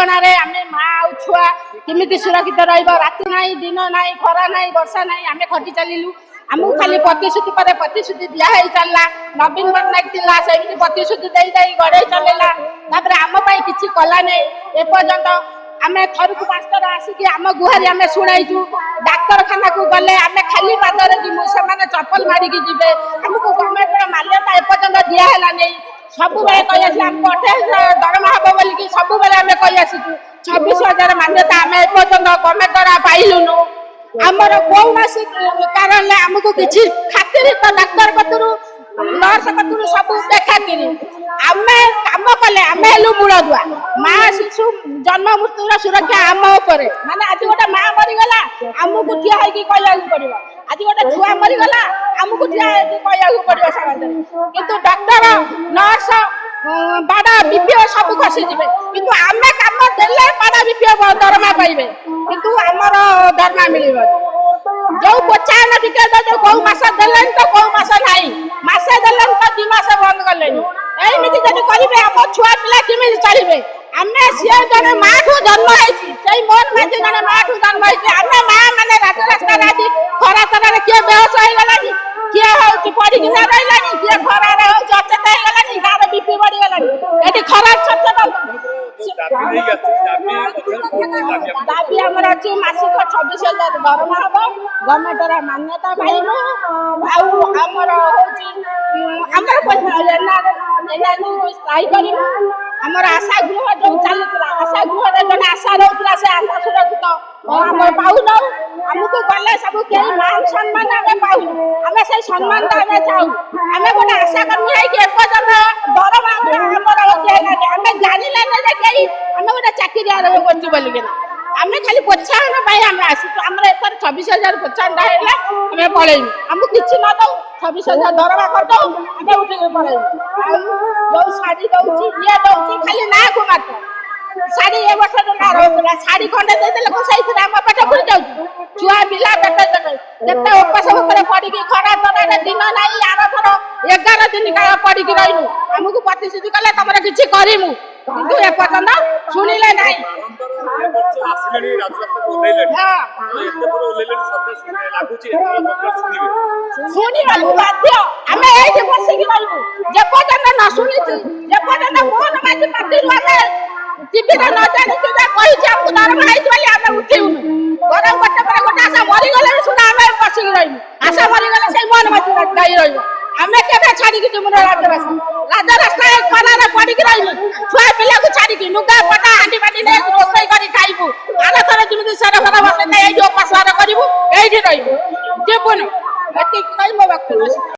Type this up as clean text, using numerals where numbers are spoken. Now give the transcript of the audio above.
ठिकाणारे आमे माँ आउ छुआ केमिति सुरक्षित रहिबो राति नाही दिन नाही खरा नाही वर्षा नाही आमे खटी चलिलु आमु खाली प्रतिश्रुति पर प्रतिश्रुति दिया है चलला नवीन पटनायक थिला सेमिति प्रतिश्रुति देई देई गडे चलेला तापर आम पई किछि कला नै ए पर्यंत आमे थरकु पास्तर आसी आम गुहारी आमे सुनाइछु डाक्तरखाना को गले आमे खाली पादरे जिमु से माने चप्पल मारी की जिबे हमको गवर्नमेंट रे मान्यता ए पर्यंत दिया हैला नै सब बेले कहि आसी हम 28 दरमा हबो बोली कि सब बेले आमे कहि आसीछु 26000 मान्यता आमे ए पर्यंत गवर्नमेंट द्वारा पाइलुनु हमर कोनसी कारण ले हमको किछि खातिर त डाक्तर कतरु नर्स कतरु सब देखा करी आमे काम कले आमे हेलु मूल दुआ माँ शिशु जन्म मृत्यु सुरक्षा आम ऊपर माने आज गोटे माँ मरी गला हमको ठिया है कि कहया पड़िबो आज गोटे छुआ मरी गला हमको ठिया है कि कहया पड़िबो समाज किंतु डॉक्टर नर्स बाडा बीपीओ सब खसी जिवे किंतु आमे काम देले बाडा बीपीओ दरमा पाइबे किंतु हमर दरमा मिलिबो जो पोचान टिके जो गौ मास देलन तो गौ मास नाही मासे देलन तो 2 मास बंद करलेनी एमिति जदि करिवे हम छुआ पिला किमिति चलिबे आमे सिए जने माँ ठु जन्म हैछि सेई मोन माझे जने माँ ठु जन्म हैछि आमे माँ माने रास्ता राती खरा तरह के बेहोश होई गलानी के होछि पड़ी कि ना रहिलानी के खरा रे होछि अचेत होई गलानी गार बीपी बढ़ी गलानी एटी खरा छछत दाबी हमर अछि मासिक 26000 दरमा हबो गवर्नमेंट रा मान्यता पाइनु आउ हमर होछि हमर पैसा एना स्थायी करिनु हमर आशा गृह जो चलुतला आशा गृह रे जने आशा रहउतला से आशा सुरक्षित हमर पाउ न हमको गले सब के मान सम्मान हमें पाउ हमें से सम्मान हमें चाहू हमें गोटे आशा करनी है कि पर्यंत दरमा हमर होते हमें जानि ले न कि हमें गोटे चाकरी आरंभ करछि बोली के हमें खाली प्रोत्साहन पाई हमें आसी हमर एकर 26000 प्रोत्साहन हैला हमें पळेई हमको किछि न दो 26000 दरमा कर दो हमें उठे के पळेई जो साड़ी दउची ये दउची खाली ना को मात्र साड़ी ए वर्ष टका रहउला साड़ी खंडे दे देले को सही से हम पेट भरि जाउची छुआ बिला पेट जने केते उपास करे पड़ी की खरा तरे दिन नाही आरो थरो 11 दिन का पड़ी की रहिनु हमको प्रतिश्रुति कले तमरे किछि करिमु किंतु ए पर्यंत सुनिले नाही सुनी बाध्य आमे एठी बसी की रहू जे पर्यंत न सुनिछि जे पर्यंत मोहन माटी पाटी हमें टीवी रे न जानि जे कहि जे हमको दरमा आइ बोली हमें उठिउनु गरम गोटे पर गोटे आशा मरि गले सुना हमें बसी की रहू आशा मरि गले से मोहन माटी गाई रहू हमें केबे छाडी कि तुमर राजा रास्ता एक पनारे पड़ी की रहू छुआ पिला को छाडी कि नुगा पटा हांडी बाटी ने रोसई करी खाइबु आला थरे जिमिति सारा भरा बसे नै जो पासवार करिबु एठी रहू जेबुनु एति कहि मो वक्त